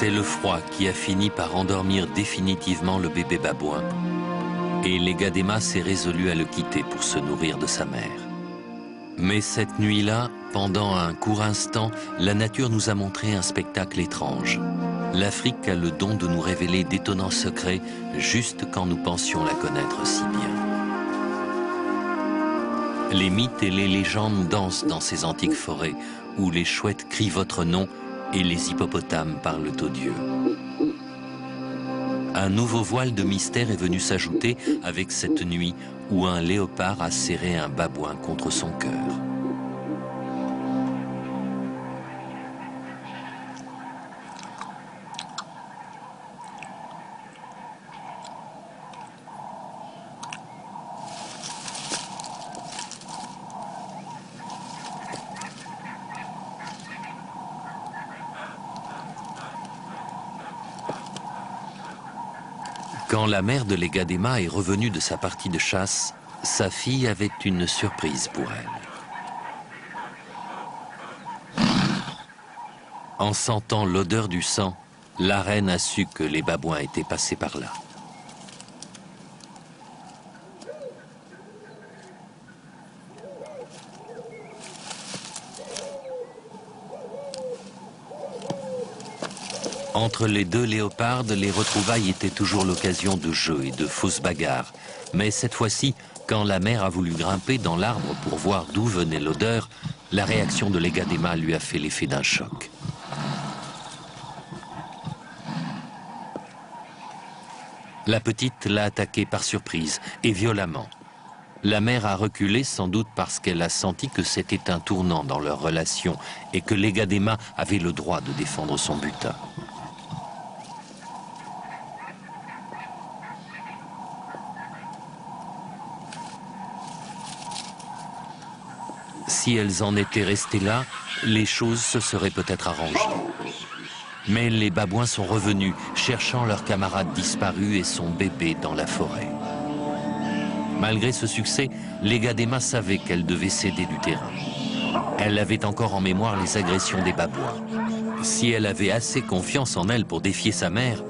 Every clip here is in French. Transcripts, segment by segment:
C'est le froid qui a fini par endormir définitivement le bébé babouin. Et l'Egadema s'est résolu à le quitter pour se nourrir de sa mère. Mais cette nuit-là, pendant un court instant, la nature nous a montré un spectacle étrange. L'Afrique a le don de nous révéler d'étonnants secrets juste quand nous pensions la connaître si bien. Les mythes et les légendes dansent dans ces antiques forêts où les chouettes crient votre nom et les hippopotames parlent aux dieux. Un nouveau voile de mystère est venu s'ajouter avec cette nuit où un léopard a serré un babouin contre son cœur. Quand la mère de l'Egadema est revenue de sa partie de chasse, sa fille avait une surprise pour elle. En sentant l'odeur du sang, la reine a su que les babouins étaient passés par là. Entre les deux léopardes, les retrouvailles étaient toujours l'occasion de jeux et de fausses bagarres. Mais cette fois-ci, quand la mère a voulu grimper dans l'arbre pour voir d'où venait l'odeur, la réaction de l'Egadema lui a fait l'effet d'un choc. La petite l'a attaqué par surprise et violemment. La mère a reculé sans doute parce qu'elle a senti que c'était un tournant dans leur relation et que l'Egadema avait le droit de défendre son butin. Si elles en étaient restées là, les choses se seraient peut-être arrangées. Mais les babouins sont revenus, cherchant leur camarade disparu et son bébé dans la forêt. Malgré ce succès, l'Egadema savait qu'elle devait céder du terrain. Elle avait encore en mémoire les agressions des babouins. Si elle avait assez confiance en elle pour défier sa mère,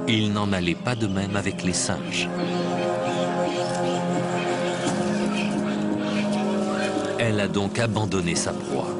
il n'en allait pas de même avec les singes. Elle a donc abandonné sa proie.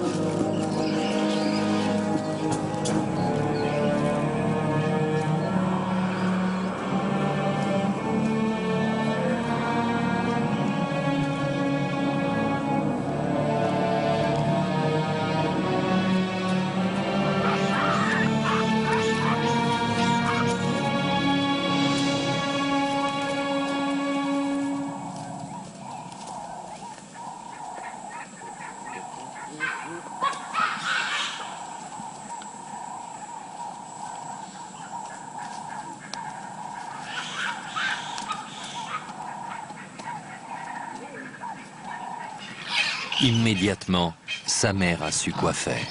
Immédiatement, sa mère a su quoi faire.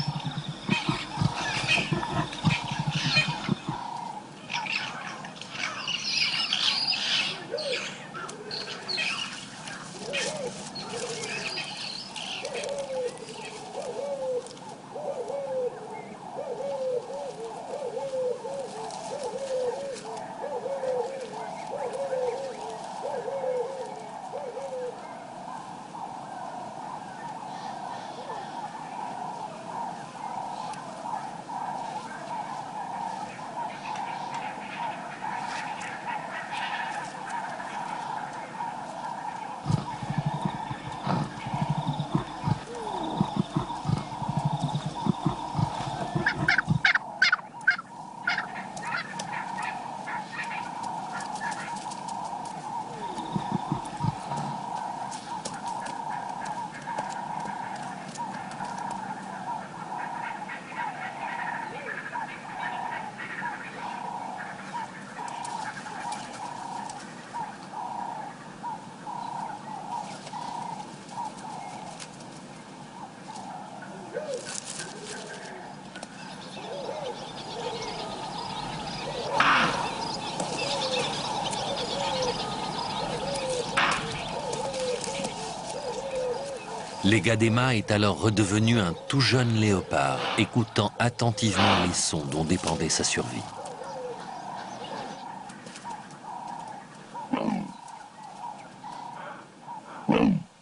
L'Egadema est alors redevenu un tout jeune léopard, écoutant attentivement les sons dont dépendait sa survie.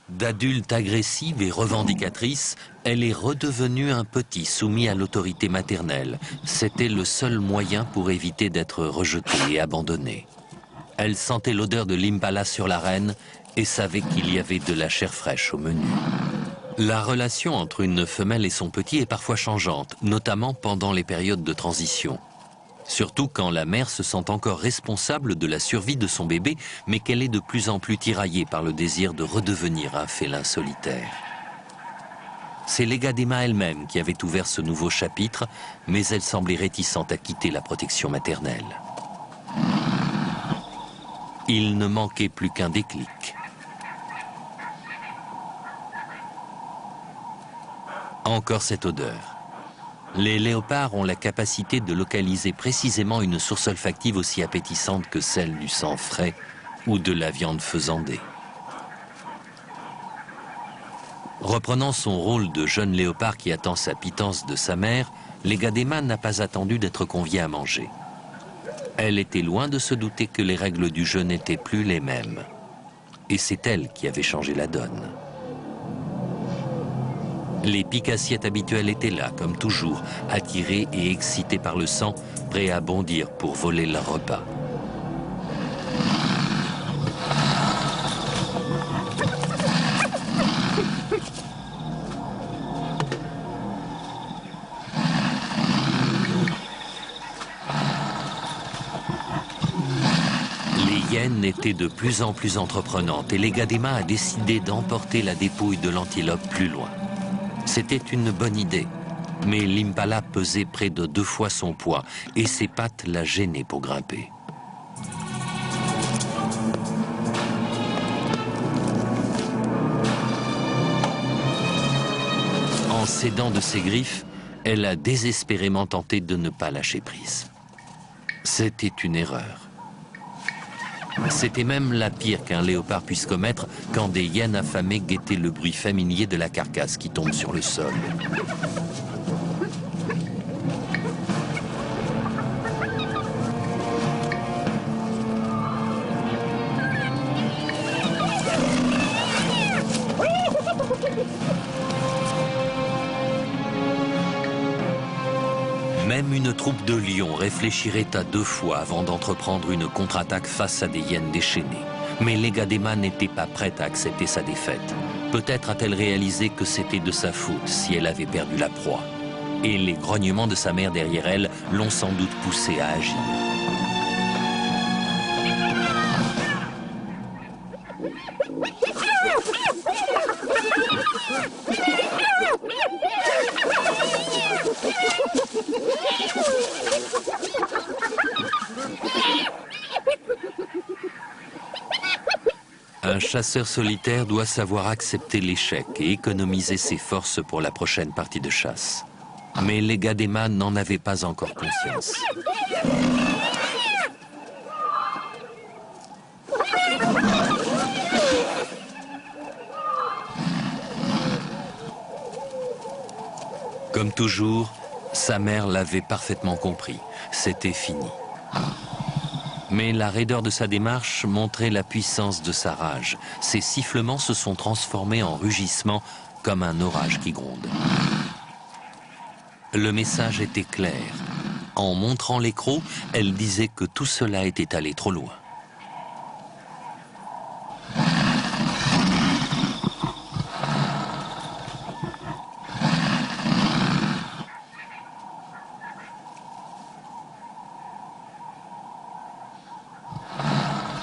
D'adulte agressive et revendicatrice, elle est redevenue un petit soumis à l'autorité maternelle. C'était le seul moyen pour éviter d'être rejetée et abandonnée. Elle sentait l'odeur de l'impala sur l'arène et savait qu'il y avait de la chair fraîche au menu. La relation entre une femelle et son petit est parfois changeante, notamment pendant les périodes de transition. Surtout quand la mère se sent encore responsable de la survie de son bébé, mais qu'elle est de plus en plus tiraillée par le désir de redevenir un félin solitaire. C'est l'Egadema elle-même qui avait ouvert ce nouveau chapitre, mais elle semblait réticente à quitter la protection maternelle. Il ne manquait plus qu'un déclic. Encore cette odeur. Les léopards ont la capacité de localiser précisément une source olfactive aussi appétissante que celle du sang frais ou de la viande faisandée. Reprenant son rôle de jeune léopard qui attend sa pitance de sa mère, l'Egadema n'a pas attendu d'être conviée à manger. Elle était loin de se douter que les règles du jeu n'étaient plus les mêmes. Et c'est elle qui avait changé la donne. Les piques-assiettes habituelles étaient là, comme toujours, attirés et excités par le sang, prêts à bondir pour voler leur repas. Les hyènes étaient de plus en plus entreprenantes et l'Egadema a décidé d'emporter la dépouille de l'antilope plus loin. C'était une bonne idée, mais l'impala pesait près de 2 fois son poids et ses pattes la gênaient pour grimper. En s'aidant de ses griffes, elle a désespérément tenté de ne pas lâcher prise. C'était une erreur. C'était même la pire qu'un léopard puisse commettre quand des hyènes affamées guettaient le bruit familier de la carcasse qui tombe sur le sol. Même une troupe de lions réfléchirait à 2 fois avant d'entreprendre une contre-attaque face à des hyènes déchaînées. Mais l'Egadema n'était pas prête à accepter sa défaite. Peut-être a-t-elle réalisé que c'était de sa faute si elle avait perdu la proie. Et les grognements de sa mère derrière elle l'ont sans doute poussée à agir. Un chasseur solitaire doit savoir accepter l'échec et économiser ses forces pour la prochaine partie de chasse. Mais l'Egadema n'en avait pas encore conscience. Comme toujours, sa mère l'avait parfaitement compris. C'était fini. Mais la raideur de sa démarche montrait la puissance de sa rage. Ses sifflements se sont transformés en rugissements comme un orage qui gronde. Le message était clair. En montrant l'écrou, elle disait que tout cela était allé trop loin.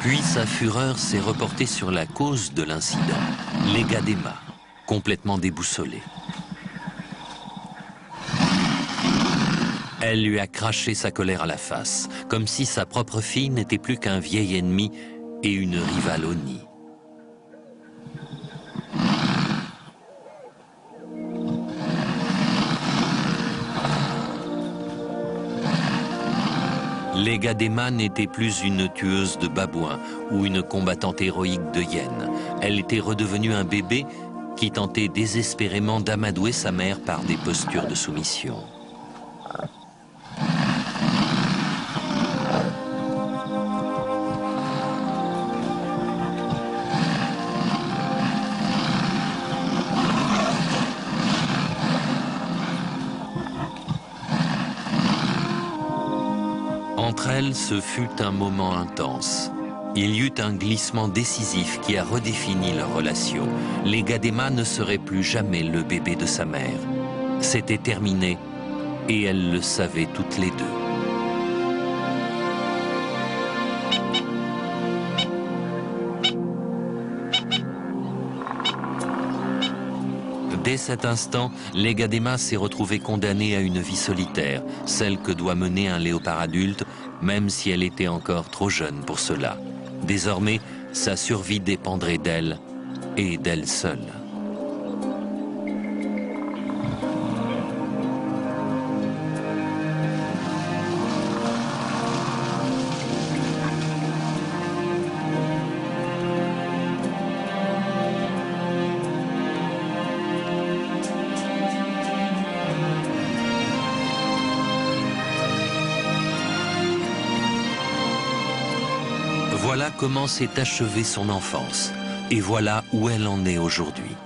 Puis sa fureur s'est reportée sur la cause de l'incident, l'Egadema, complètement déboussolée. Elle lui a craché sa colère à la face, comme si sa propre fille n'était plus qu'un vieil ennemi et une rivale au nid. L'Egadema n'était plus une tueuse de babouins ou une combattante héroïque de hyènes. Elle était redevenue un bébé qui tentait désespérément d'amadouer sa mère par des postures de soumission. Entre elles, ce fut un moment intense. Il y eut un glissement décisif qui a redéfini leur relation. Les Gadema ne seraient plus jamais le bébé de sa mère. C'était terminé et elles le savaient toutes les deux. Dès cet instant, les Gadema s'est retrouvé condamné à une vie solitaire, celle que doit mener un léopard adulte, même si elle était encore trop jeune pour cela. Désormais, sa survie dépendrait d'elle et d'elle seule. Voilà comment s'est achevée son enfance, et voilà où elle en est aujourd'hui.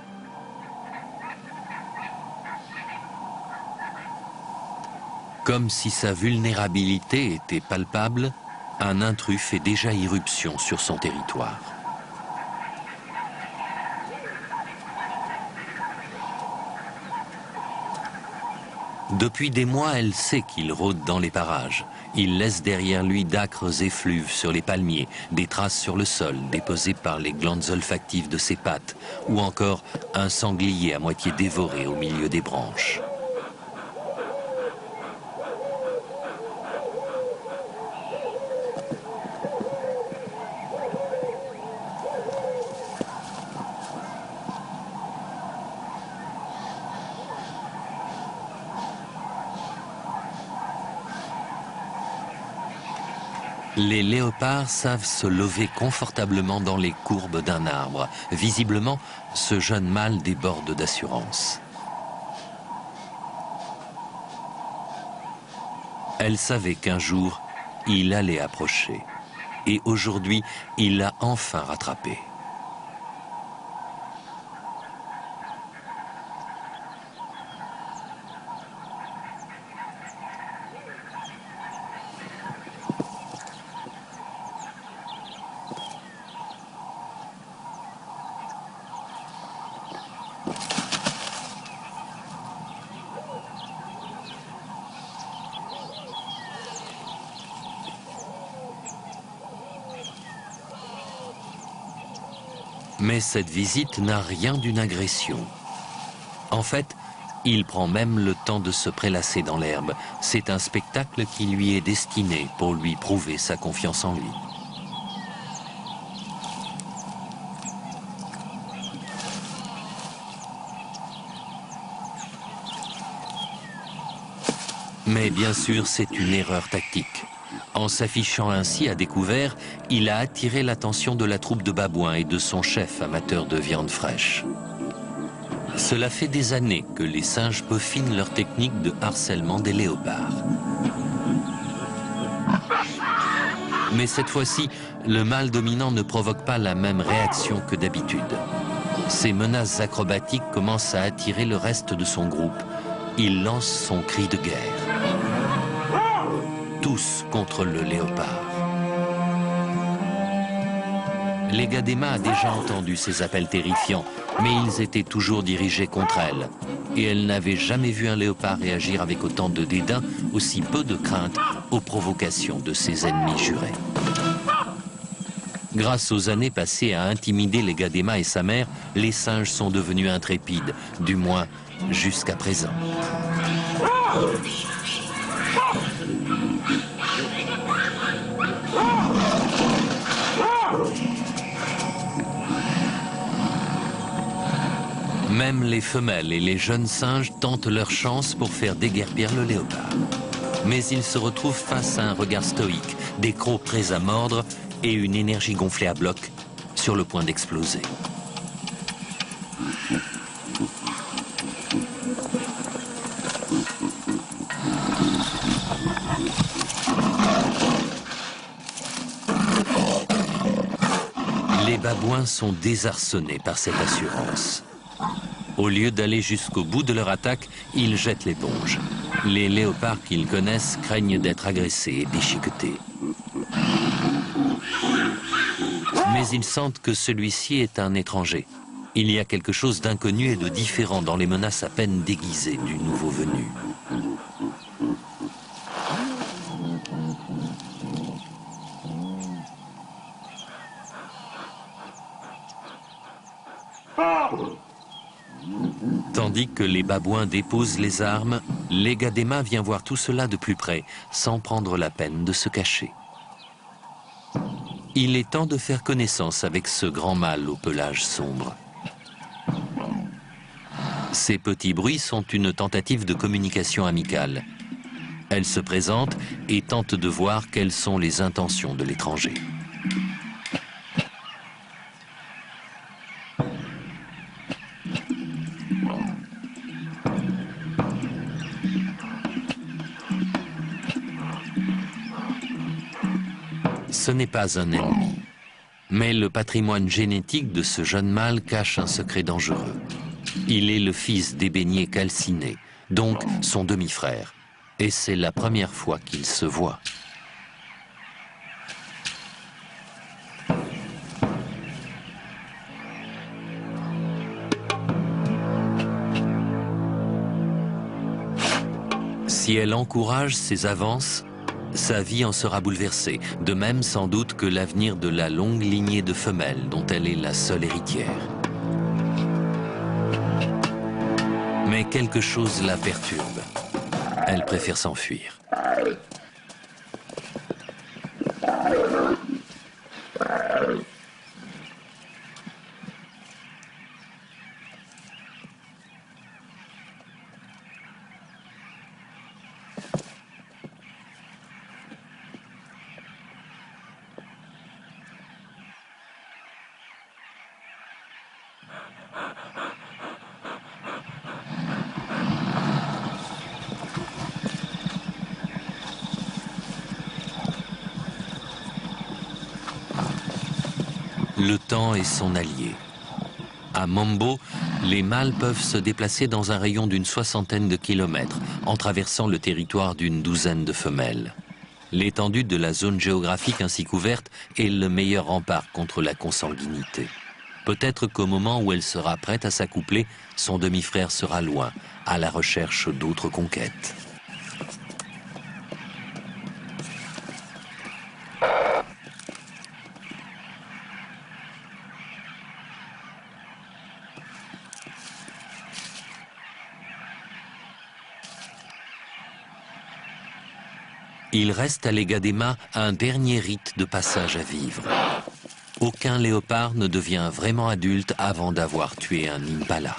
Comme si sa vulnérabilité était palpable, un intrus fait déjà irruption sur son territoire. Depuis des mois, elle sait qu'il rôde dans les parages. Il laisse derrière lui d'âcres effluves sur les palmiers, des traces sur le sol déposées par les glandes olfactives de ses pattes, ou encore un sanglier à moitié dévoré au milieu des branches. Les léopards savent se lever confortablement dans les courbes d'un arbre. Visiblement, ce jeune mâle déborde d'assurance. Elle savait qu'un jour, il allait approcher. Et aujourd'hui, il l'a enfin rattrapé. Mais cette visite n'a rien d'une agression. En fait, il prend même le temps de se prélasser dans l'herbe. C'est un spectacle qui lui est destiné pour lui prouver sa confiance en lui. Mais bien sûr, c'est une erreur tactique. En s'affichant ainsi à découvert, il a attiré l'attention de la troupe de babouins et de son chef amateur de viande fraîche. Cela fait des années que les singes peaufinent leur technique de harcèlement des léopards. Mais cette fois-ci, le mâle dominant ne provoque pas la même réaction que d'habitude. Ses menaces acrobatiques commencent à attirer le reste de son groupe. Il lance son cri de guerre. Tous contre le léopard. Les Gadema a déjà entendu ces appels terrifiants, mais ils étaient toujours dirigés contre elle. Et elle n'avait jamais vu un léopard réagir avec autant de dédain, aussi peu de crainte aux provocations de ses ennemis jurés. Grâce aux années passées à intimider les Gadema et sa mère, les singes sont devenus intrépides, du moins jusqu'à présent. Même les femelles et les jeunes singes tentent leur chance pour faire déguerpir le léopard. Mais ils se retrouvent face à un regard stoïque, des crocs prêts à mordre et une énergie gonflée à bloc sur le point d'exploser. babouins sont désarçonnés par cette assurance. Au lieu d'aller jusqu'au bout de leur attaque, ils jettent l'éponge. Les léopards qu'ils connaissent craignent d'être agressés et déchiquetés. Mais ils sentent que celui-ci est un étranger. Il y a quelque chose d'inconnu et de différent dans les menaces à peine déguisées du nouveau venu. Tandis que les babouins déposent les armes, Legadema vient voir tout cela de plus près, sans prendre la peine de se cacher. Il est temps de faire connaissance avec ce grand mâle au pelage sombre. Ces petits bruits sont une tentative de communication amicale. Elle se présente et tente de voir quelles sont les intentions de l'étranger. Ce n'est pas un ennemi, mais le patrimoine génétique de ce jeune mâle cache un secret dangereux. Il est le fils d'ébénier calciné, donc son demi-frère, et c'est la première fois qu'ils se voient. Si elle encourage ses avances, sa vie en sera bouleversée, de même sans doute que l'avenir de la longue lignée de femelles dont elle est la seule héritière. Mais quelque chose la perturbe. Elle préfère s'enfuir. Le temps est son allié. À Mombo, les mâles peuvent se déplacer dans un rayon d'une 60aine de kilomètres, en traversant le territoire d'une 12aine de femelles. L'étendue de la zone géographique ainsi couverte est le meilleur rempart contre la consanguinité. Peut-être qu'au moment où elle sera prête à s'accoupler, son demi-frère sera loin, à la recherche d'autres conquêtes. Il reste à Legadema un dernier rite de passage à vivre. Aucun léopard ne devient vraiment adulte avant d'avoir tué un impala.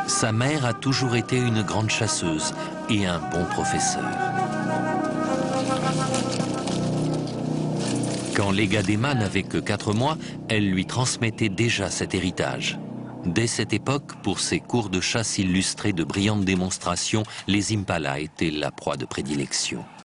Sa mère a toujours été une grande chasseuse et un bon professeur. Quand Legadema n'avait que 4 mois, elle lui transmettait déjà cet héritage. Dès cette époque, pour ses cours de chasse illustrés de brillantes démonstrations, les impalas étaient la proie de prédilection.